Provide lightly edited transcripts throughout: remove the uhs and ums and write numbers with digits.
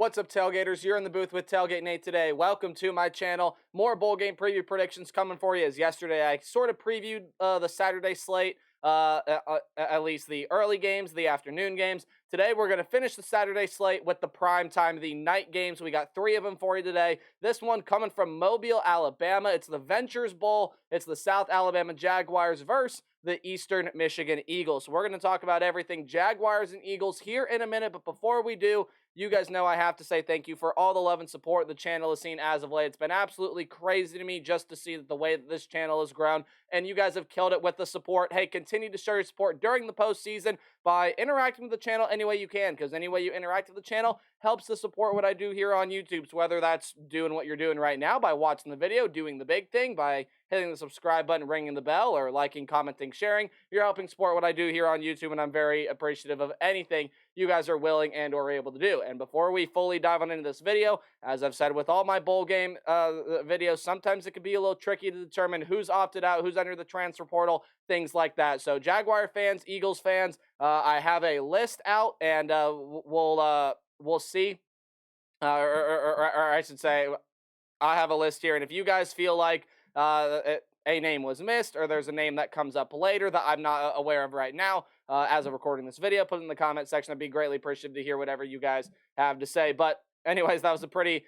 What's up, Tailgaters? You're in the booth with Tailgate Nate today. Welcome to my channel. More bowl game preview predictions coming for you. As yesterday, I sort of previewed the Saturday slate, at least the early games, the afternoon games. Today, we're going to finish the Saturday slate with the prime time, the night games. We got 3 of them for you today. This one coming from Mobile, Alabama. It's the Ventures Bowl. It's the South Alabama Jaguars versus the Eastern Michigan Eagles. So we're going to talk about everything Jaguars and Eagles here in a minute. But before we do, you guys know I have to say thank you for all the love and support the channel has seen as of late. It's been absolutely crazy to me just to see the way that this channel has grown, and you guys have killed it with the support. Hey, continue to show your support during the postseason by interacting with the channel any way you can, because any way you interact with the channel helps to support what I do here on YouTube. So whether that's doing what you're doing right now by watching the video, doing the big thing by hitting the subscribe button, ringing the bell, or liking, commenting, sharing, you're helping support what I do here on YouTube, and I'm very appreciative of anything you guys are willing and or able to do. And before we fully dive on into this video, as I've said with all my bowl game videos, sometimes it can be a little tricky to determine who's opted out, who's entered the transfer portal, things like that. So Jaguar fans, Eagles fans, I have a list out, and we'll see, or I should say, I have a list here, and if you guys feel like a name was missed, or there's a name that comes up later that I'm not aware of right now, as of recording this video, put it in the comment section. I'd be greatly appreciative to hear whatever you guys have to say. But anyways, that was a pretty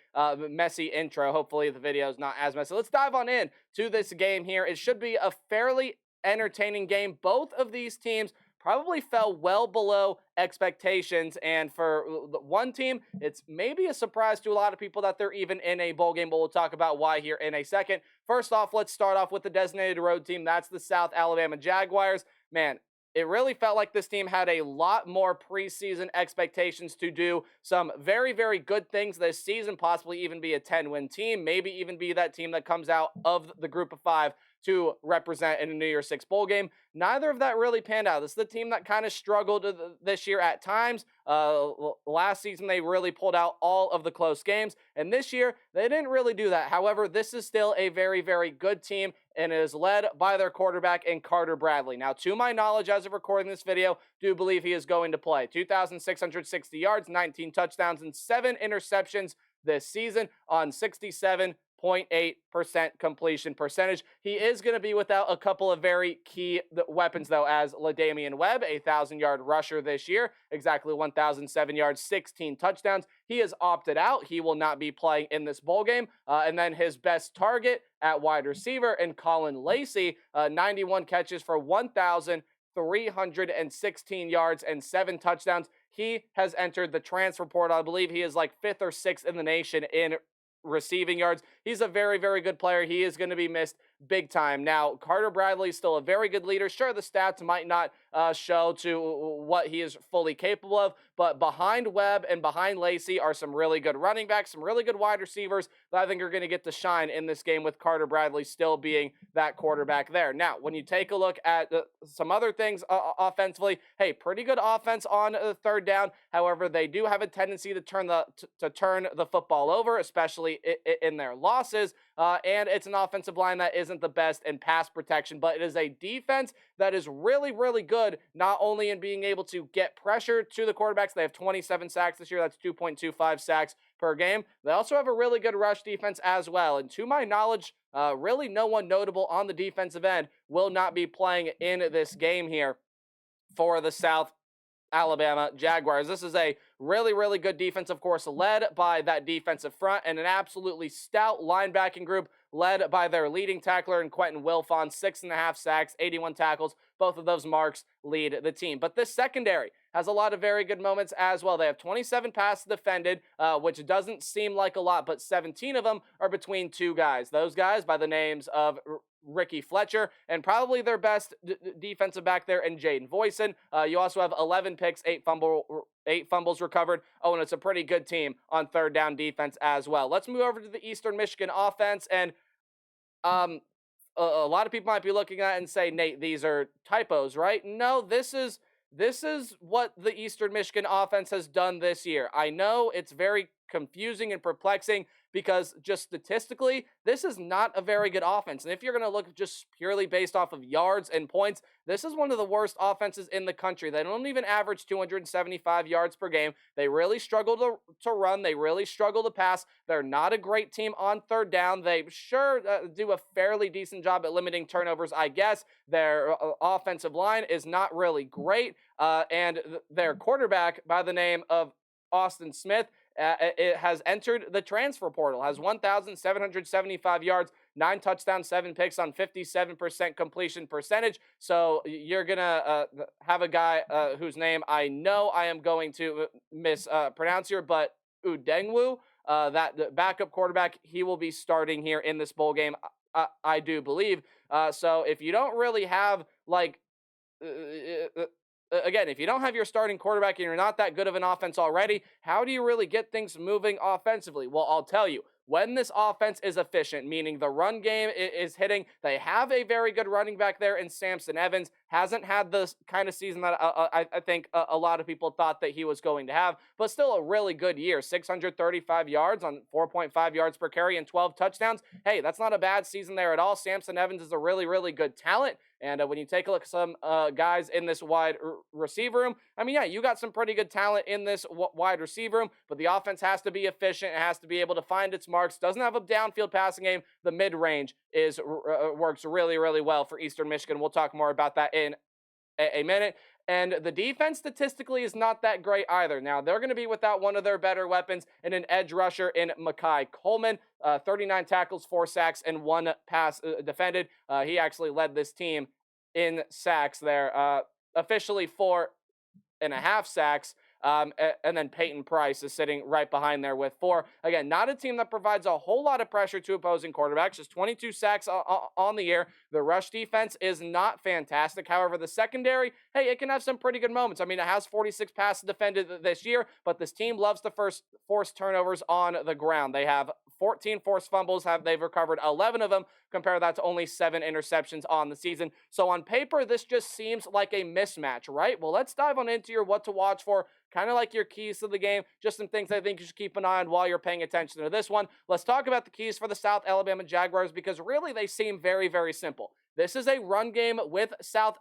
messy intro. Hopefully the video is not as messy. Let's dive on in to this game here. It should be a fairly entertaining game. Both of these teams probably fell well below expectations, and for one team, it's maybe a surprise to a lot of people that they're even in a bowl game, but we'll talk about why here in a second. First off, let's start off with the designated road team. That's the South Alabama Jaguars. Man, it really felt like this team had a lot more preseason expectations to do some very, very good things this season, possibly even be a 10-win team, maybe even be that team that comes out of the group of 5 to represent in a New Year's Six bowl game. Neither of that really panned out. This is the team that kind of struggled this year at times. Last season, they really pulled out all of the close games, and this year, they didn't really do that. However, this is still a very, very good team, and it is led by their quarterback in Carter Bradley. Now, to my knowledge, as of recording this video, do believe he is going to play. 2,660 yards, 19 touchdowns, and 7 interceptions this season on 67.8% completion percentage. He is going to be without a couple of very key weapons, though, as LaDamian Webb, a 1,000-yard rusher this year, exactly 1,007 yards, 16 touchdowns. He has opted out. He will not be playing in this bowl game. And then his best target at wide receiver, and Colin Lacey, 91 catches for 1,316 yards and 7 touchdowns. He has entered the transfer portal. I believe he is like 5th or 6th in the nation in receiving yards. He's a very, very good player. He is going to be missed big time. Now, Carter Bradley is still a very good leader. Sure, the stats might not show to what he is fully capable of, but behind Webb and behind Lacey are some really good running backs, some really good wide receivers that I think are going to get to shine in this game, with Carter Bradley still being that quarterback there. Now, when you take a look at some other things offensively, hey, pretty good offense on third down. However, they do have a tendency to turn the football over, especially in their losses. And it's an offensive line that isn't the best in pass protection, but it is a defense that is really, really good, not only in being able to get pressure to the quarterbacks. They have 27 sacks this year. That's 2.25 sacks per game. They also have a really good rush defense as well. And to my knowledge, really no one notable on the defensive end will not be playing in this game here for the South Alabama Jaguars. This is a really, really good defense, of course, led by that defensive front, and an absolutely stout linebacking group led by their leading tackler in Quentin Wilfon, 6.5 sacks, 81 tackles. Both of those marks lead the team. But this secondary has a lot of very good moments as well. They have 27 passes defended, which doesn't seem like a lot, but 17 of them are between 2 guys. Those guys by the names of Ricky Fletcher, and probably their best defensive back there in Jaden Voisin. You also have 11 picks, 8 fumbles recovered. Oh, and it's a pretty good team on third down defense as well. Let's move over to the Eastern Michigan offense, and a lot of people might be looking at it and say, Nate, these are typos, right? No, this is what the Eastern Michigan offense has done this year. I know it's very confusing and perplexing because just statistically, this is not a very good offense. And if you're going to look just purely based off of yards and points, this is one of the worst offenses in the country. They don't even average 275 yards per game. They really struggle to run. They really struggle to pass. They're not a great team on third down. They sure do a fairly decent job at limiting turnovers, I guess. Their offensive line is not really great. And their quarterback by the name of Austin Smith, it has entered the transfer portal, has 1,775 yards, 9 touchdowns, 7 picks on 57% completion percentage. So you're going to have a guy whose name I know I am going to mispronounce here, but Udengwu, that backup quarterback, he will be starting here in this bowl game, I do believe. So if you don't really have, like, again, if you don't have your starting quarterback and you're not that good of an offense already, how do you really get things moving offensively? Well, I'll tell you. When this offense is efficient, meaning the run game is hitting, they have a very good running back there in Samson Evans. Hasn't had the kind of season that I think a lot of people thought that he was going to have, but still a really good year. 635 yards on 4.5 yards per carry and 12 touchdowns. Hey, that's not a bad season there at all. Samson Evans is a really, really good talent. And when you take a look at some guys in this wide receiver room, I mean, yeah, you got some pretty good talent in this wide receiver room, but the offense has to be efficient. It has to be able to find its marks. Doesn't have a downfield passing game. The mid-range works really, really well for Eastern Michigan. We'll talk more about that in a minute. And the defense statistically is not that great either. Now, they're going to be without one of their better weapons in an edge rusher in Mekhi Coleman. 39 tackles, 4 sacks, and 1 pass defended. He actually led this team in sacks there. Officially 4.5 sacks. And then Peyton Price is sitting right behind there with 4. Again, not a team that provides a whole lot of pressure to opposing quarterbacks. Just 22 sacks on the year. The rush defense is not fantastic. However, the secondary, hey, it can have some pretty good moments. I mean, it has 46 passes defended this year, but this team loves to force turnovers on the ground. They have 14 forced fumbles. They've recovered 11 of them. Compare that to only 7 interceptions on the season. So on paper, this just seems like a mismatch, right? Well, let's dive on into your what to watch for, kind of like your keys to the game, just some things I think you should keep an eye on while you're paying attention to this one. Let's talk about the keys for the South Alabama Jaguars because really they seem very, very simple. This is a run game with South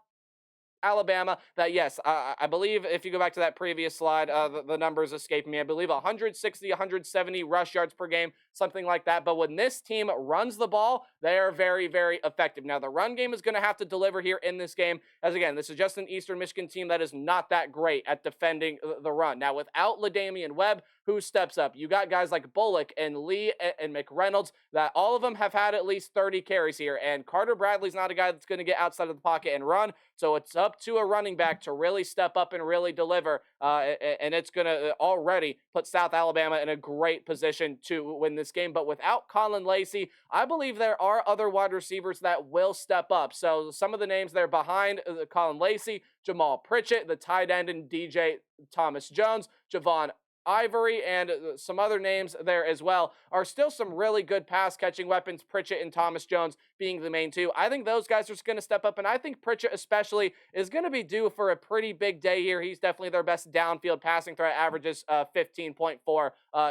Alabama that, yes, I believe if you go back to that previous slide, the numbers escape me. I believe 160, 170 rush yards per game, something like that. But when this team runs the ball, they are very, very effective. Now, the run game is going to have to deliver here in this game, as again, this is just an Eastern Michigan team that is not that great at defending the run. Now, without LaDamian Webb, who steps up? You got guys like Bullock and Lee and McReynolds that all of them have had at least 30 carries here. And Carter Bradley's not a guy that's going to get outside of the pocket and run. So it's up to a running back to really step up and really deliver. And it's going to already put South Alabama in a great position to win this game. But without Colin Lacey, I believe there are other wide receivers that will step up. So some of the names there behind Colin Lacey, Jamal Pritchett, the tight end, and DJ Thomas Jones, Javon Ivory, and some other names there as well are still some really good pass catching weapons, Pritchett and Thomas Jones being the main two. I think those guys are going to step up, and I think Pritchett especially is going to be due for a pretty big day here. He's definitely their best downfield passing threat, averages 15.4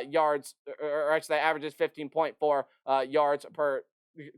yards, or actually averages 15.4 yards per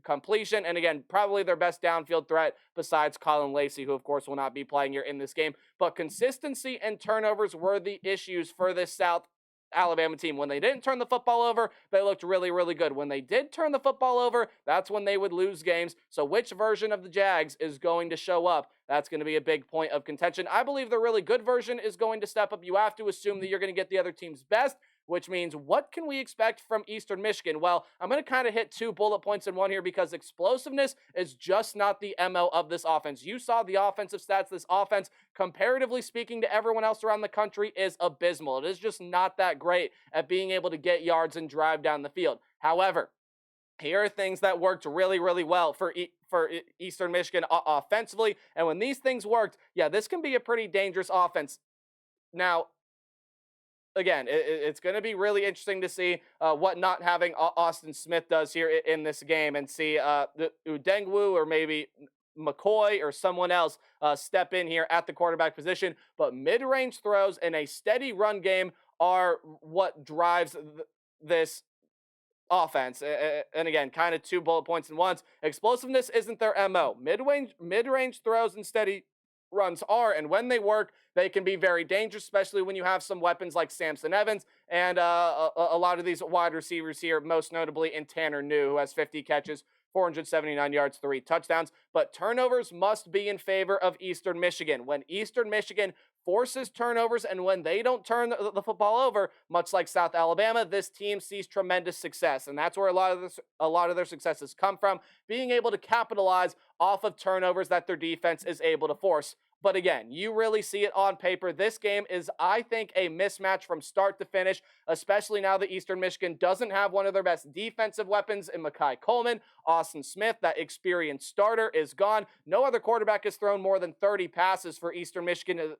completion, and again, probably their best downfield threat besides Colin Lacey, who of course will not be playing here in this game. But consistency and turnovers were the issues for this South Alabama team. When they didn't turn the football over, they looked really, really good. When they did turn the football over, that's when they would lose games. So which version of the Jags is going to show up? That's going to be a big point of contention. I believe the really good version is going to step up. You have to assume that you're going to get the other team's best, which means what can we expect from Eastern Michigan? Well, I'm going to kind of hit 2 bullet points in one here because explosiveness is just not the MO of this offense. You saw the offensive stats. This offense, comparatively speaking to everyone else around the country, is abysmal. It is just not that great at being able to get yards and drive down the field. However, here are things that worked really, really well for Eastern Michigan offensively. And when these things worked, yeah, this can be a pretty dangerous offense. Now, again, it's going to be really interesting to see what not having Austin Smith does here in this game, and see Udengwu or maybe McCoy or someone else step in here at the quarterback position. But mid-range throws and a steady run game are what drives this offense. And again, kind of two bullet points in once. Explosiveness isn't their MO. Mid-range throws and steady runs are, and when they work, they can be very dangerous, especially when you have some weapons like Samson Evans and a lot of these wide receivers here, most notably in Tanner New, who has 50 catches, 479 yards, 3 touchdowns. But turnovers must be in favor of Eastern Michigan. When Eastern Michigan forces turnovers and when they don't turn the football over, much like South Alabama, this team sees tremendous success. And that's where a lot of their successes come from, being able to capitalize off of turnovers that their defense is able to force. But again, you really see it on paper. This game is, I think, a mismatch from start to finish, especially now that Eastern Michigan doesn't have one of their best defensive weapons in Mekhi Coleman. Austin Smith, that experienced starter, is gone. No other quarterback has thrown more than 30 passes for Eastern Michigan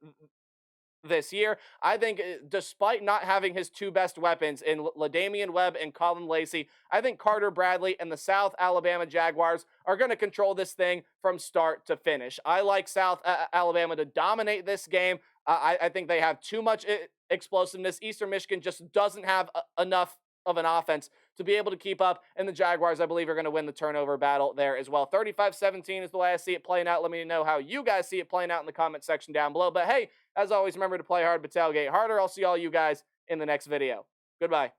this year. I think despite not having his two best weapons in LaDamian Webb and Colin Lacey, I think Carter Bradley and the South Alabama Jaguars are going to control this thing from start to finish. I like South Alabama to dominate this game. I think they have too much explosiveness. Eastern Michigan just doesn't have enough of an offense to be able to keep up, and the Jaguars, I believe, are going to win the turnover battle there as well. 35-17 is the way I see it playing out. Let me know how you guys see it playing out in the comment section down below. But hey, as always, remember to play hard but tailgate harder. I'll see all you guys in the next video. Goodbye.